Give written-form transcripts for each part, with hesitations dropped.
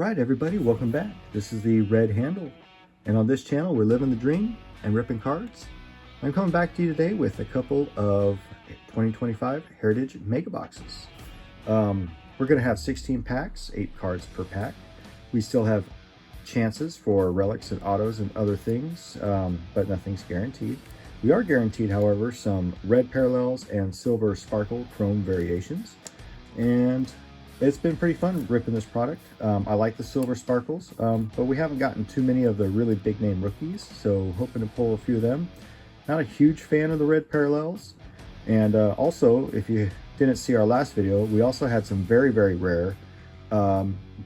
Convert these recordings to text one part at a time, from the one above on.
Alright everybody, welcome back. This is the Red Handle, and on this channel we're living the dream and ripping cards. I'm coming back to you today with a couple of 2025 Heritage Mega Boxes. We're going to have 16 packs, 8 cards per pack. We still have chances for relics and autos and other things, but nothing's guaranteed. We are guaranteed, however, some red parallels and silver sparkle chrome variations, and it's been pretty fun ripping this product. I like the silver sparkles, but we haven't gotten too many of the really big name rookies, so hoping to pull a few of them. Not a huge fan of the red parallels. And also, if you didn't see our last video, we also had some very, very rare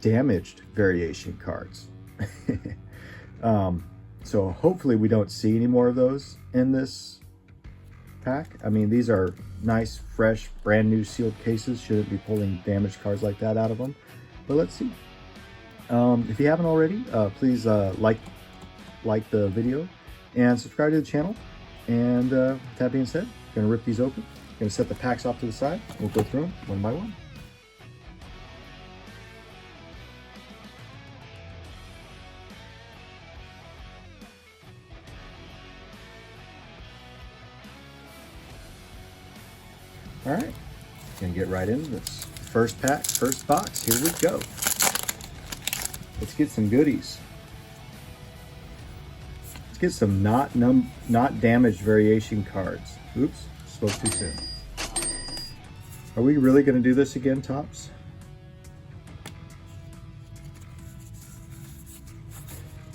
damaged variation cards. So hopefully we don't see any more of those in this pack. I mean, these are nice, fresh, brand new sealed cases. Shouldn't be pulling damaged cards like that out of them, but let's see. If you haven't already, please like the video and subscribe to the channel. And with that being said, gonna rip these open. Gonna set the packs off to the side. We'll go through them one by one. All right, gonna get right into this. First pack, first box, here we go. Let's get some goodies. Let's get some not damaged variation cards. Oops, spoke too soon. Are we really gonna do this again, Topps?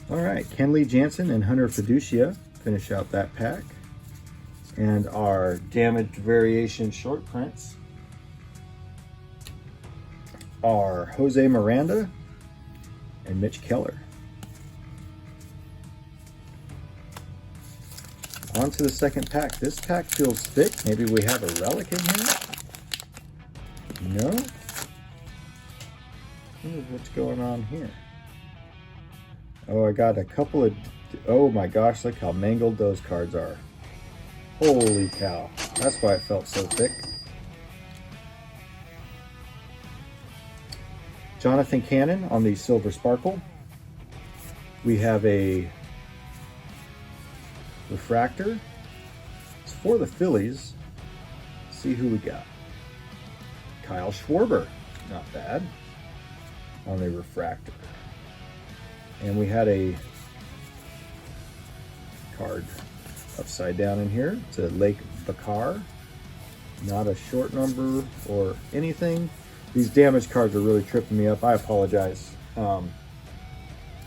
All right, Kenley Jansen and Hunter Fiducia finish out that pack. And our damaged variation short prints are Jose Miranda and Mitch Keller. On to the second pack. This pack feels thick. Maybe we have a relic in here? No? What's going on here? Oh, I got a couple of... Oh my gosh, look how mangled those cards are. Holy cow, that's why it felt so thick. Jonathan Cannon on the silver sparkle. We have a refractor. It's for the Phillies. Let's see who we got. Kyle Schwarber, not bad, on the refractor. And we had a card upside down in here. It's a Lake Bakar, not a short number or anything. These damaged cards are really tripping me up. I apologize. Kind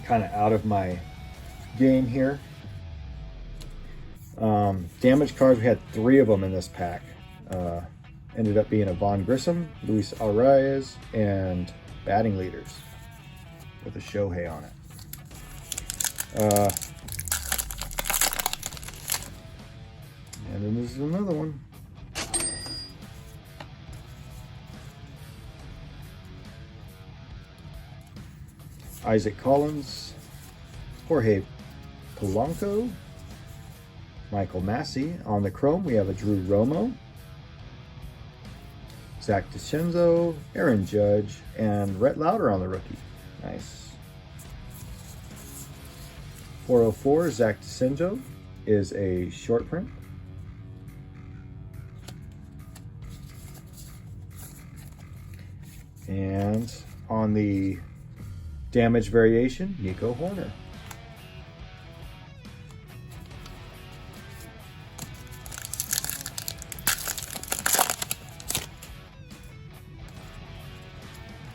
of out of my game here. Damaged cards, we had 3 of them in this pack. Ended up being a Vaughn Grissom, Luis Arraez, and batting leaders with a Shohei on it. And then this is another one. Isaac Collins, Jorge Polanco, Michael Massey. On the chrome, we have a Drew Romo, Zach DeCenzo, Aaron Judge, and Rhett Lauder on the rookie. Nice. 404, Zach DeCenzo is a short print. And on the damage variation, Nico Horner.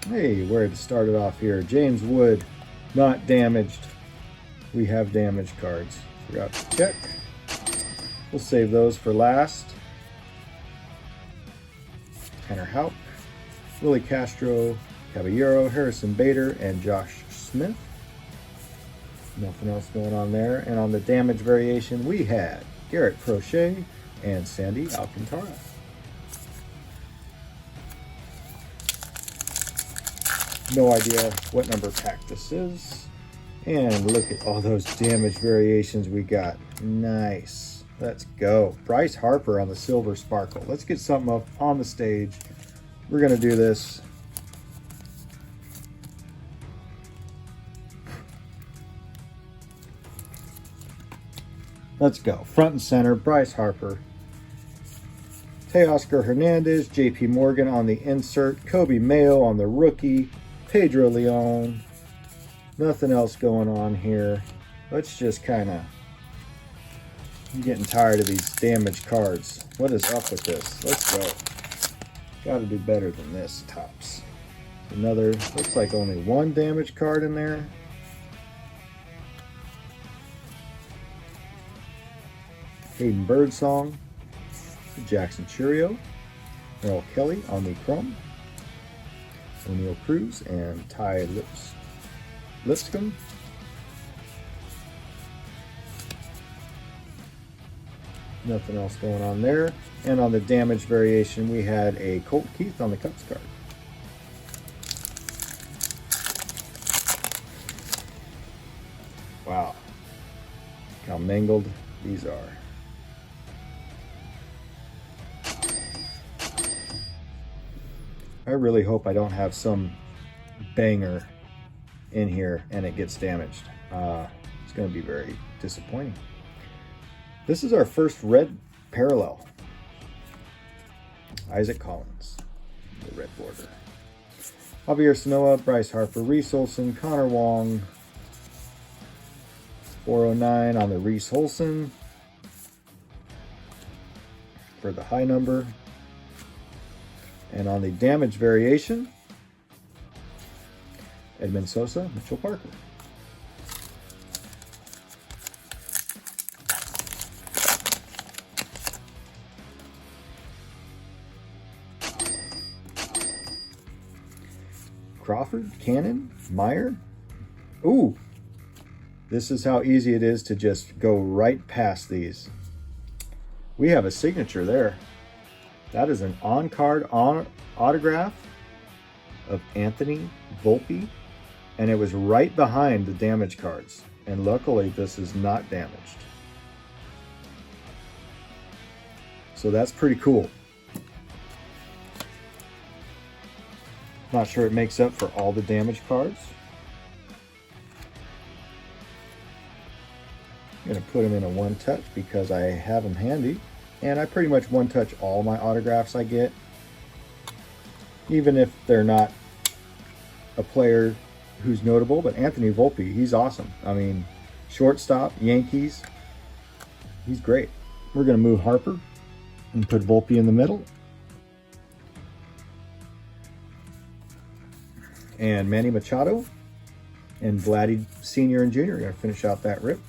Hey, where to start it off here? James Wood, not damaged. We have damaged cards. Forgot to check. We'll save those for last. Tanner Houck, Willie Castro, Caballero, Harrison Bader, and Josh Smith. Nothing else going on there. And on the damage variation, we had Garrett Crochet and Sandy Alcantara. No idea what number pack this is. And look at all those damage variations we got. Nice. Let's go. Bryce Harper on the silver sparkle. Let's get something up on the stage. We're going to do this Let's go. Front and center, Bryce Harper. Teoscar Hernandez, JP Morgan on the insert, Kobe Mayo on the rookie, Pedro Leon. Nothing else going on here. Let's just kind of... I'm getting tired of these damaged cards. What is up with this? Let's go. Got to do better than this, Topps. Another, looks like only one damaged card in there. Hayden Birdsong, Jackson Churio, Earl Kelly on the chrome, O'Neal Cruz and Ty Lipscomb. Nothing else going on there. And on the damage variation, we had a Colt Keith on the Cubs card. Wow. Look how mangled these are. I really hope I don't have some banger in here and it gets damaged. It's going to be very disappointing. This is our first red parallel. Isaac Collins, the red border. Javier Sanoa, Bryce Harper, Reese Olson, Connor Wong. 409 on the Reese Olson for the high number. And on the damage variation, Edmund Sosa, Mitchell Parker. Crawford, Cannon, Meyer. Ooh, this is how easy it is to just go right past these. We have a signature there. That is an on-card autograph of Anthony Volpe, and it was right behind the damage cards. And luckily, this is not damaged. So that's pretty cool. Not sure it makes up for all the damage cards. I'm going to put them in a one-touch because I have them handy. And I pretty much one-touch all my autographs I get. Even if they're not a player who's notable. But Anthony Volpe, he's awesome. I mean, shortstop, Yankees. He's great. We're going to move Harper and put Volpe in the middle. And Manny Machado and Vladdy Sr. and Jr. are going to finish out that rip.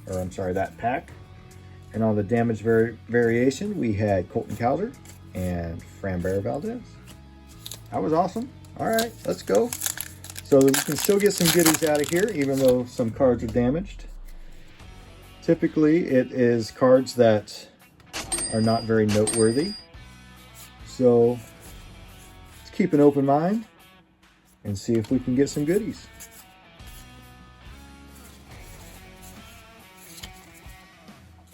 Or I'm sorry, that pack. And on the damage variation, we had Colton Cowser and Framber Valdez. That was awesome. All right, let's go. So we can still get some goodies out of here, even though some cards are damaged. Typically, it is cards that are not very noteworthy. So let's keep an open mind and see if we can get some goodies.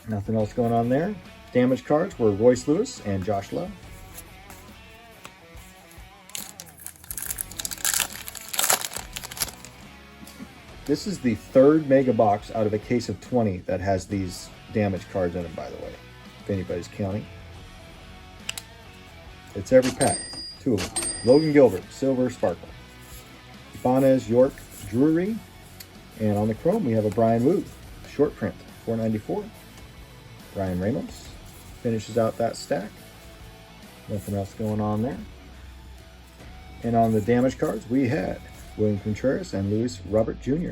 Nothing else going on there. Damage cards were Royce Lewis and Josh Love. This is the third mega box out of a case of 20 that has these damage cards in them, by the way, if anybody's counting. It's every pack, 2 of them. Logan Gilbert, Silver Sparkle. Ibanez, York, Drury. And on the chrome, we have a Brian Wu, short print, $4.94. Ryan Ramos finishes out that stack. Nothing else going on there. And on the damage cards, we had William Contreras and Luis Robert Jr.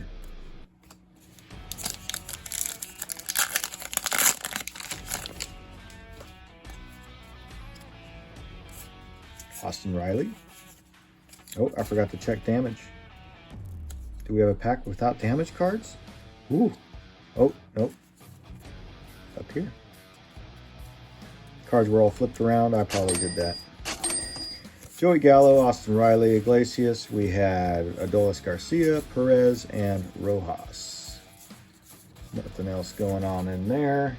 Austin Riley. Oh, I forgot to check damage. Do we have a pack without damage cards? Ooh. Oh, nope. Up here. Cards were all flipped around. I probably did that. Joey Gallo, Austin Riley, Iglesias. We had Adolis Garcia, Perez, and Rojas. Nothing else going on in there.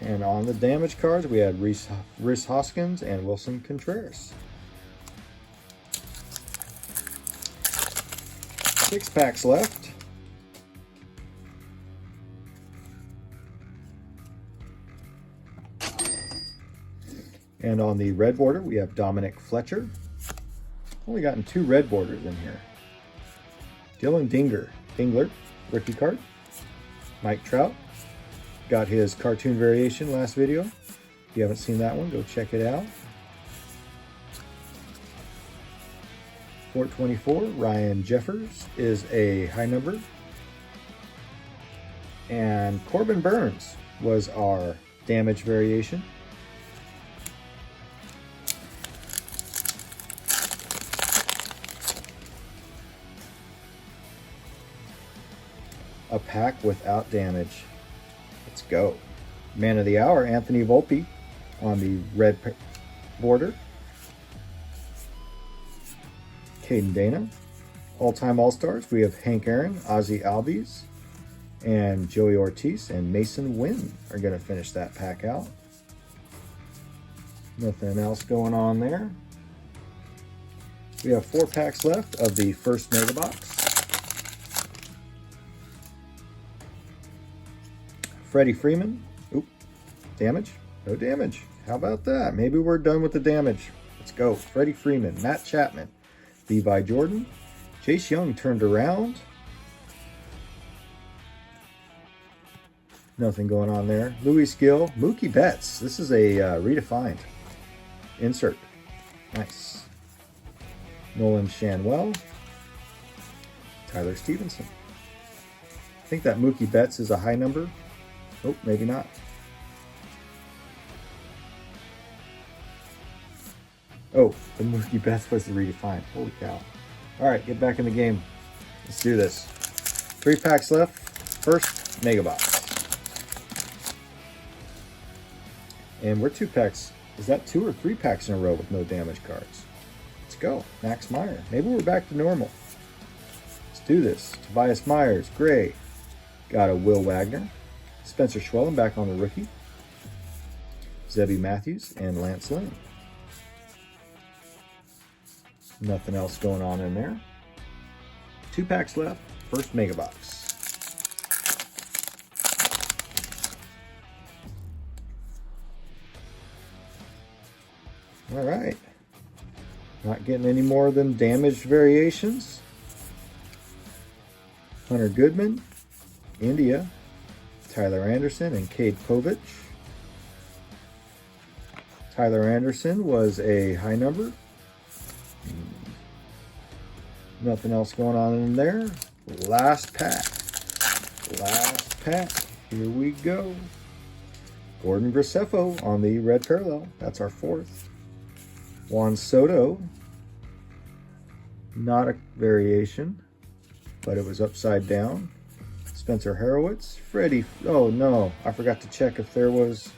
And on the damage cards, we had Rhys Hoskins and Wilson Contreras. 6 packs left. And on the red border, we have Dominic Fletcher. Only gotten 2 red borders in here. Dylan Dingler, rookie card. Mike Trout, got his cartoon variation last video. If you haven't seen that one, go check it out. 424, Ryan Jeffers is a high number. And Corbin Burns was our damage variation. A pack without damage. Let's go. Man of the hour, Anthony Volpe on the red border. Caden Dana. All-time All-Stars, we have Hank Aaron, Ozzie Albies, and Joey Ortiz and Mason Wynn are going to finish that pack out. Nothing else going on there. We have 4 packs left of the first Mega Box. Freddie Freeman. Oop. Damage? No damage. How about that? Maybe we're done with the damage. Let's go. Freddie Freeman. Matt Chapman. Levi Jordan. Chase Young turned around. Nothing going on there. Louis Gill. Mookie Betts. This is a redefined insert. Nice. Nolan Shanwell. Tyler Stevenson. I think that Mookie Betts is a high number. Oh, maybe not. Oh, the Mookie Betts was the redefined. Holy cow. All right, get back in the game. Let's do this. 3 packs left. First Mega Box. And we're 2 packs. Is that 2 or 3 packs in a row with no damage cards? Let's go. Max Meyer. Maybe we're back to normal. Let's do this. Tobias Myers. Gray. Got a Will Wagner. Spencer Schwellen back on the rookie. Zebby Matthews and Lance Lynn. Nothing else going on in there. 2 packs left. First Mega Box. All right. Not getting any more than damaged variations. Hunter Goodman, India, Tyler Anderson, and Cade Povich. Tyler Anderson was a high number. Nothing else going on in there. Last pack. Last pack. Here we go. Gordon Graceffo on the red parallel. That's our 4th. Juan Soto. Not a variation, but it was upside down. Spencer Harowitz. Freddie. Oh no, I forgot to check if there was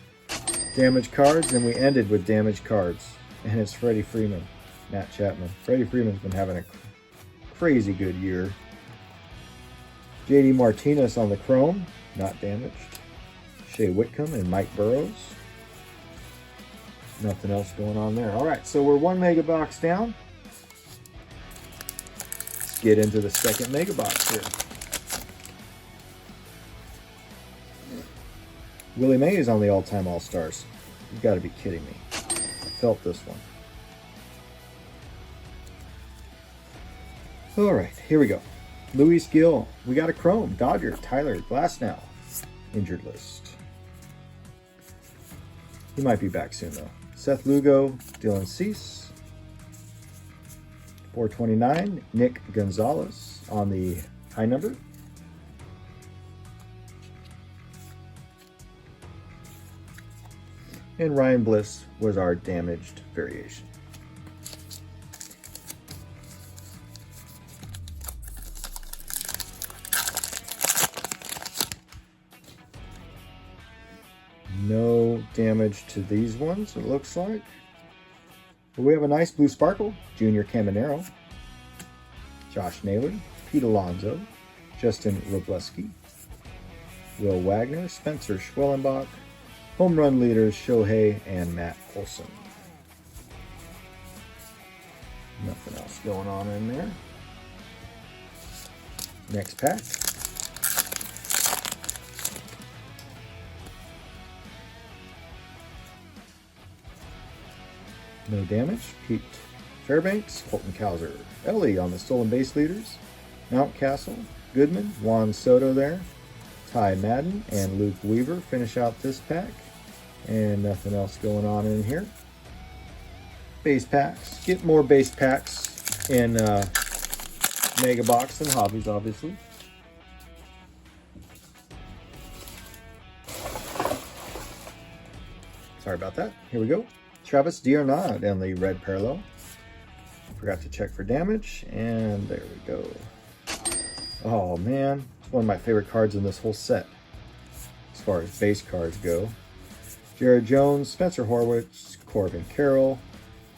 damage cards, and we ended with damage cards. And it's Freddie Freeman. Matt Chapman. Freddie Freeman's been having a crazy good year. JD Martinez on the chrome. Not damaged. Shea Whitcomb and Mike Burrows. Nothing else going on there. All right, so we're 1 Mega Box down. Let's get into the second Mega Box here. Willie Mays on the all-time All-Stars. You've got to be kidding me. I felt this one. All right, here we go. Louis Gill. We got a chrome. Dodger. Tyler Glasnow. Injured list. He might be back soon, though. Seth Lugo. Dylan Cease. 429. Nick Gonzalez on the high number. And Ryan Bliss was our damaged variation. No damage to these ones, it looks like. But we have a nice blue sparkle. Junior Caminero. Josh Naylor. Pete Alonso. Justin Robleski. Will Wagner. Spencer Schwellenbach. Home run leaders Shohei and Matt Olson. Nothing else going on in there. Next pack. No damage. Pete Fairbanks, Colton Cowser, Ellie on the stolen base leaders, Mountcastle, Goodman, Juan Soto there, Ty Madden, and Luke Weaver finish out this pack. And nothing else going on in here. Base packs. Get more base packs in Mega Box and Hobbies, obviously. Sorry about that. Here we go. Travis d'Arnaud on the red parallel. Forgot to check for damage, and there we go. Oh man, it's one of my favorite cards in this whole set, as far as base cards go. Jared Jones, Spencer Horwitz, Corbin Carroll,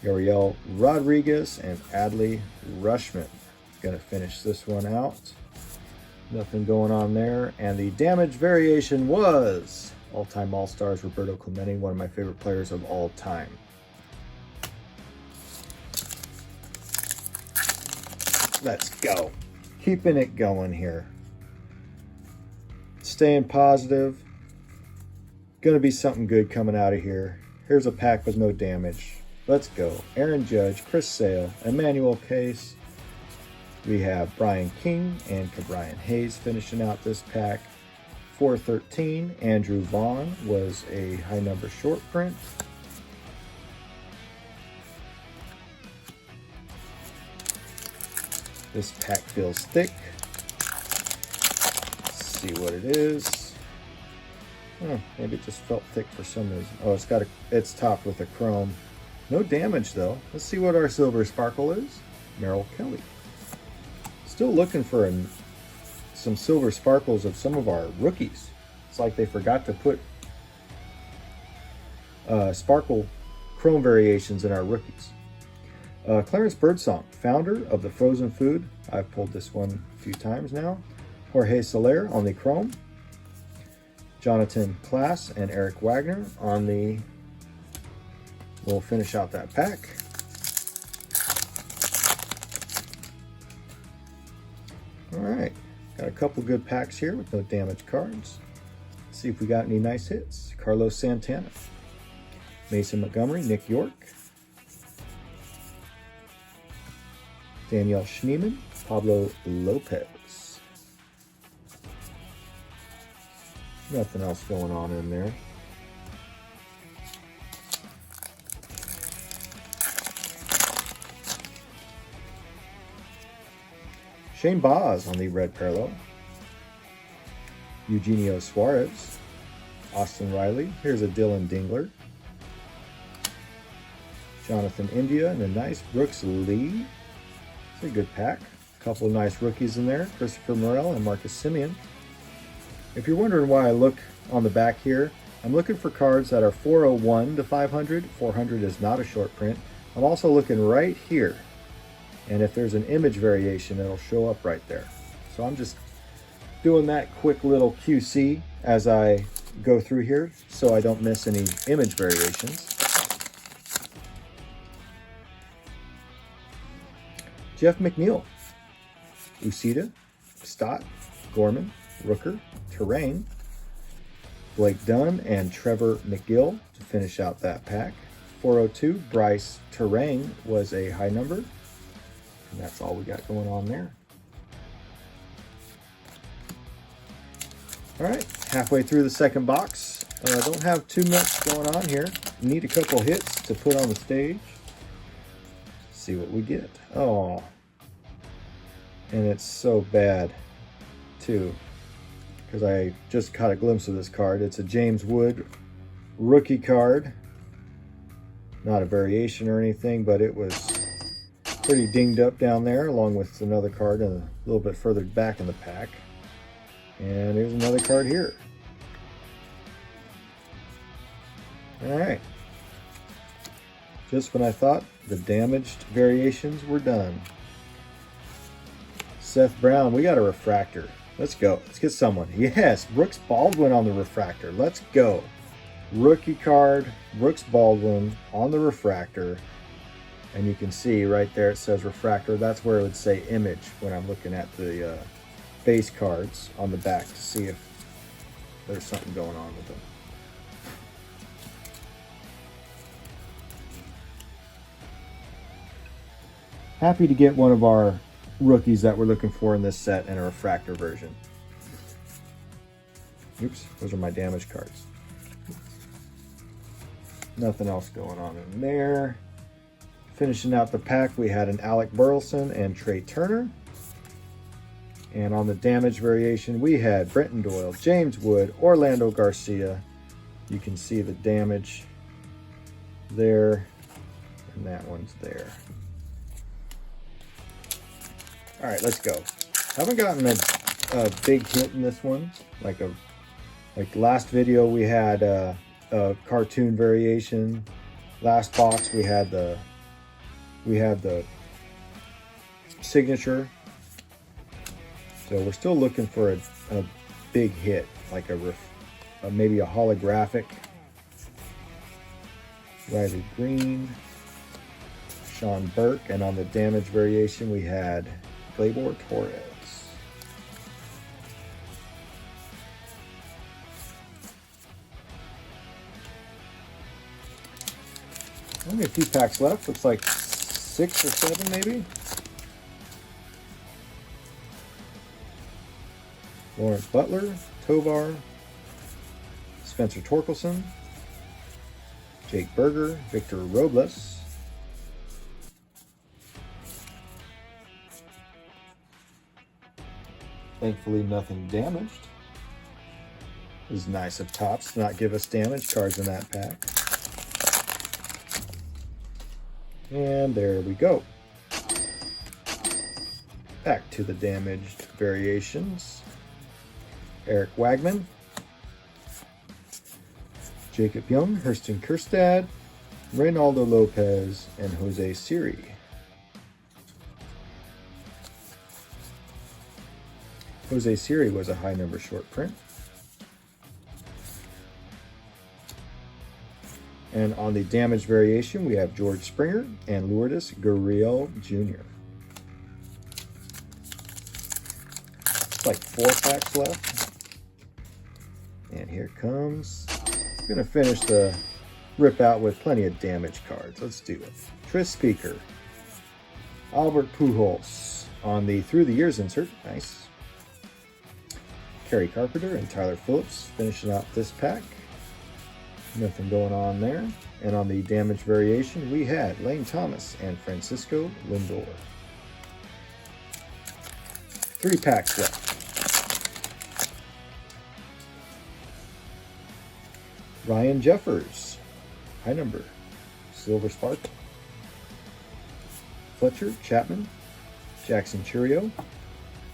Yariel Rodriguez, and Adley Rushman. Gonna finish this one out. Nothing going on there. And the damage variation was all-time All-Stars Roberto Clemente, one of my favorite players of all time. Let's go. Keeping it going here. Staying positive. Gonna be something good coming out of here. Here's a pack with no damage. Let's go. Aaron Judge, Chris Sale, Emmanuel Case. We have Brian King and Ke'Bryan Hayes finishing out this pack. 413, Andrew Vaughn was a high number short print. This pack feels thick. Let's see what it is. Oh, maybe it just felt thick for some reason. Oh, it's topped with a chrome. No damage though. Let's see what our silver sparkle is. Merrill Kelly. Still looking for some silver sparkles of some of our rookies. It's like they forgot to put sparkle chrome variations in our rookies. Clarence Birdsong, founder of the Frozen Food. I've pulled this one a few times now. Jorge Soler on the chrome. Jonathan Klass and Eric Wagner on the... We'll finish out that pack. All right, got a couple good packs here with no damage cards. Let's see if we got any nice hits. Carlos Santana, Mason Montgomery, Nick York, Danielle Schneemann, Pablo Lopez. Nothing else going on in there. Shane Baz on the red parallel. Eugenio Suarez. Austin Riley. Here's a Dylan Dingler. Jonathan India and a nice Brooks Lee. It's a good pack. A couple of nice rookies in there. Christopher Morel and Marcus Semien. If you're wondering why I look on the back here, I'm looking for cards that are 401 to 500. 400 is not a short print. I'm also looking right here. And if there's an image variation, it'll show up right there. So I'm just doing that quick little QC as I go through here so I don't miss any image variations. Jeff McNeil, Uceda, Stott, Gorman, Rooker, Terrain, Blake Dunn, and Trevor McGill to finish out that pack. 402, Bryce Terrain was a high number. And that's all we got going on there. All right, halfway through the second box. I don't have too much going on here. Need a couple hits to put on the stage. See what we get. Oh, and it's so bad too, because I just caught a glimpse of this card. It's a James Wood rookie card. Not a variation or anything, but it was pretty dinged up down there, along with another card a little bit further back in the pack. And there's another card here. All right. Just when I thought the damaged variations were done. Seth Brown, we got a refractor. Let's go. Let's get someone. Yes, Brooks Baldwin on the refractor. Let's go. Rookie card, Brooks Baldwin on the refractor. And you can see right there it says refractor. That's where it would say image when I'm looking at the base cards on the back to see if there's something going on with them. Happy to get one of our rookies that we're looking for in this set in a refractor version. Oops, those are my damage cards. Nothing else going on in there. Finishing out the pack, we had an Alec Burleson and Trey Turner. And on the damage variation, we had Brenton Doyle, James Wood, Orlando Garcia. You can see the damage there, and that one's there. All right, let's go. Haven't gotten a big hit in this one. Like last video, we had a cartoon variation. Last box, we had the signature. So we're still looking for a big hit, like maybe a holographic. Riley Green, Sean Burke, and on the damage variation we had Gleyber Torres. Only a few packs left. Looks like 6 or 7 maybe. Lawrence Butler, Tovar, Spencer Torkelson, Jake Berger, Victor Robles, thankfully nothing damaged. It was nice of Topps to not give us damage cards in that pack. And there we go. Back to the damaged variations. Eric Wagman, Jacob Young, Hurston Kjerstad, Reynaldo Lopez, and Jose Siri. Jose Siri was a high number short print. And on the damage variation, we have George Springer and Lourdes Gurriel Jr. It's like 4 packs left. And here it comes. I'm going to finish the rip out with plenty of damage cards. Let's do it. Tris Speaker. Albert Pujols on the Through the Years insert. Nice. Kerry Carpenter and Tyler Phillips finishing out this pack. Nothing going on there. And on the damage variation, we had Lane Thomas and Francisco Lindor. 3 packs left. Ryan Jeffers, high number, Silver Sparkle. Fletcher Chapman, Jackson Churio.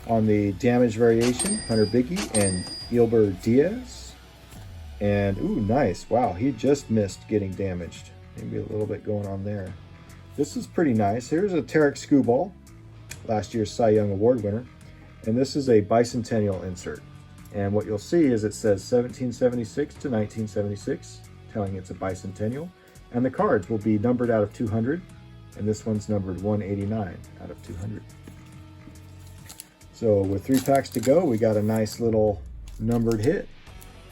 On the damage variation, Hunter Biggie and Gilbert Diaz. And, ooh, nice. Wow, he just missed getting damaged. Maybe a little bit going on there. This is pretty nice. Here's a Tarek Skubal, last year's Cy Young Award winner. And this is a bicentennial insert. And what you'll see is it says 1776 to 1976, telling it's a bicentennial. And the cards will be numbered out of 200. And this one's numbered 189 out of 200. So with 3 packs to go, we got a nice little numbered hit.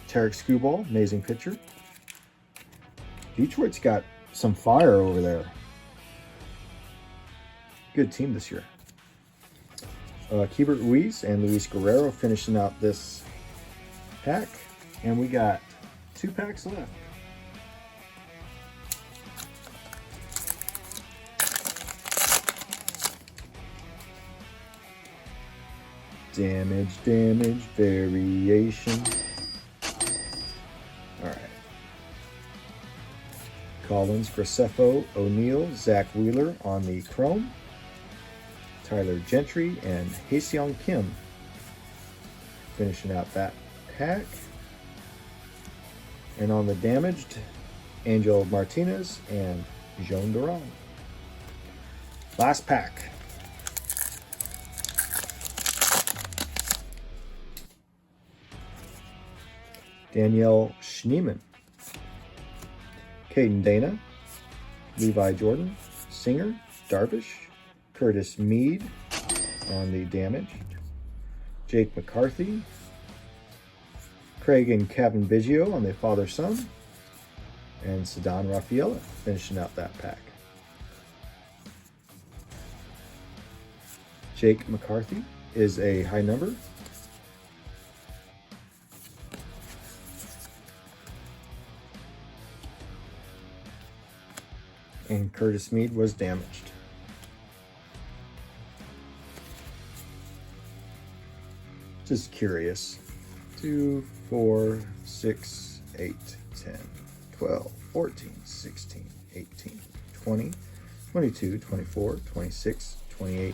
Tarek Skubal, amazing pitcher. Detroit's got some fire over there. Good team this year. Keibert Ruiz and Luis Guerrero finishing out this pack. And we got 2 packs left. Damage, variation. All right. Collins, Graceffo, O'Neill, Zach Wheeler on the chrome. Tyler Gentry and Hae-Seong Kim finishing out that pack. And on the damaged, Angel Martinez and Joan Duran. Last pack. Danielle Schneemann, Caden Dana, Levi Jordan, Singer, Darvish, Curtis Mead on the damaged, Jake McCarthy, Craig and Kevin Biggio on the father-son, and Ceddanne Rafaela finishing out that pack. Jake McCarthy is a high number. And Curtis Mead was damaged. Just curious. 2, 4, 6, 8, 10, 12, 14, 16, 18, 20, 22, 24, 26, 28,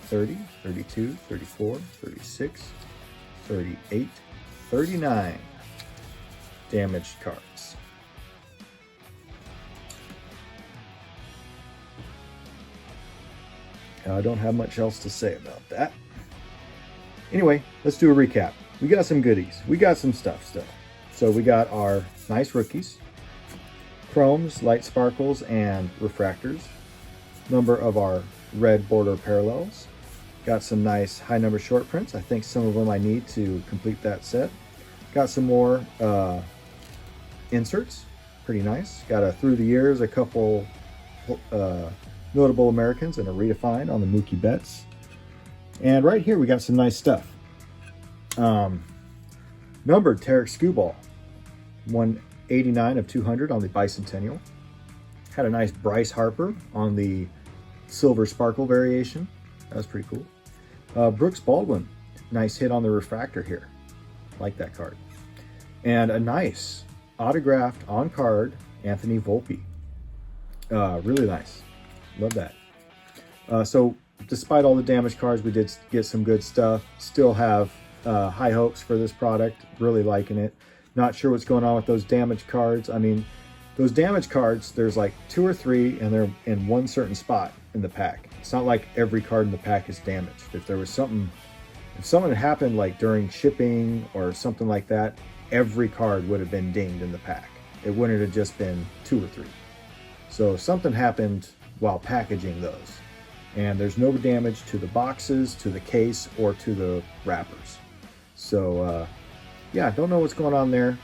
30, 32, 34, 36, 38, 39 damaged cards. I don't have much else to say about that. Anyway, let's do a recap. We got some goodies. We got some stuff still. So we got our nice rookies, chromes, light sparkles, and refractors. Number of our red border parallels. Got some nice high number short prints. I think some of them I need to complete that set. Got some more inserts. Pretty nice. Got a through the years, a couple notable Americans, and a redefined on the Mookie Betts. And right here we got some nice stuff. Numbered Tarek Skubal, 189 of 200 on the Bicentennial. Had a nice Bryce Harper on the Silver Sparkle variation. That was pretty cool. Brooks Baldwin, nice hit on the refractor here. Like that card. And a nice autographed on card Anthony Volpe. Really nice. Love that. So despite all the damaged cards, we did get some good stuff. Still have high hopes for this product. Really liking it. Not sure what's going on with those damaged cards. I mean, those damaged cards, there's like 2 or 3 and they're in one certain spot in the pack. It's not like every card in the pack is damaged. If there was something, if something happened like during shipping or something like that, every card would have been dinged in the pack. It wouldn't have just been 2 or 3. So something happened while packaging those. And there's no damage to the boxes, to the case, or to the wrappers. So yeah, don't know what's going on there.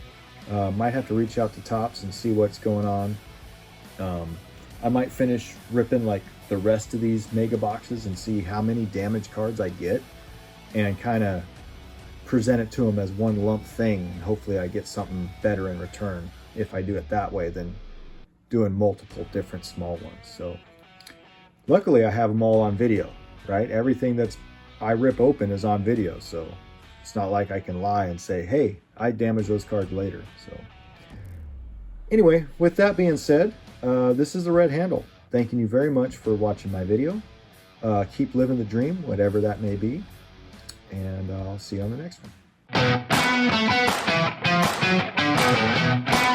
Might have to reach out to Topps and see what's going on. I might finish ripping like the rest of these mega boxes and see how many damaged cards I get and kind of present it to them as one lump thing. Hopefully I get something better in return if I do it that way than doing multiple different small ones. So luckily I have them all on video, right? Everything that's I rip open is on video, so it's not like I can lie and say, hey, I damaged those cards later. So anyway, with that being said, this is the Red Handle. Thanking you very much for watching my video. Keep living the dream, whatever that may be, and I'll see you on the next one.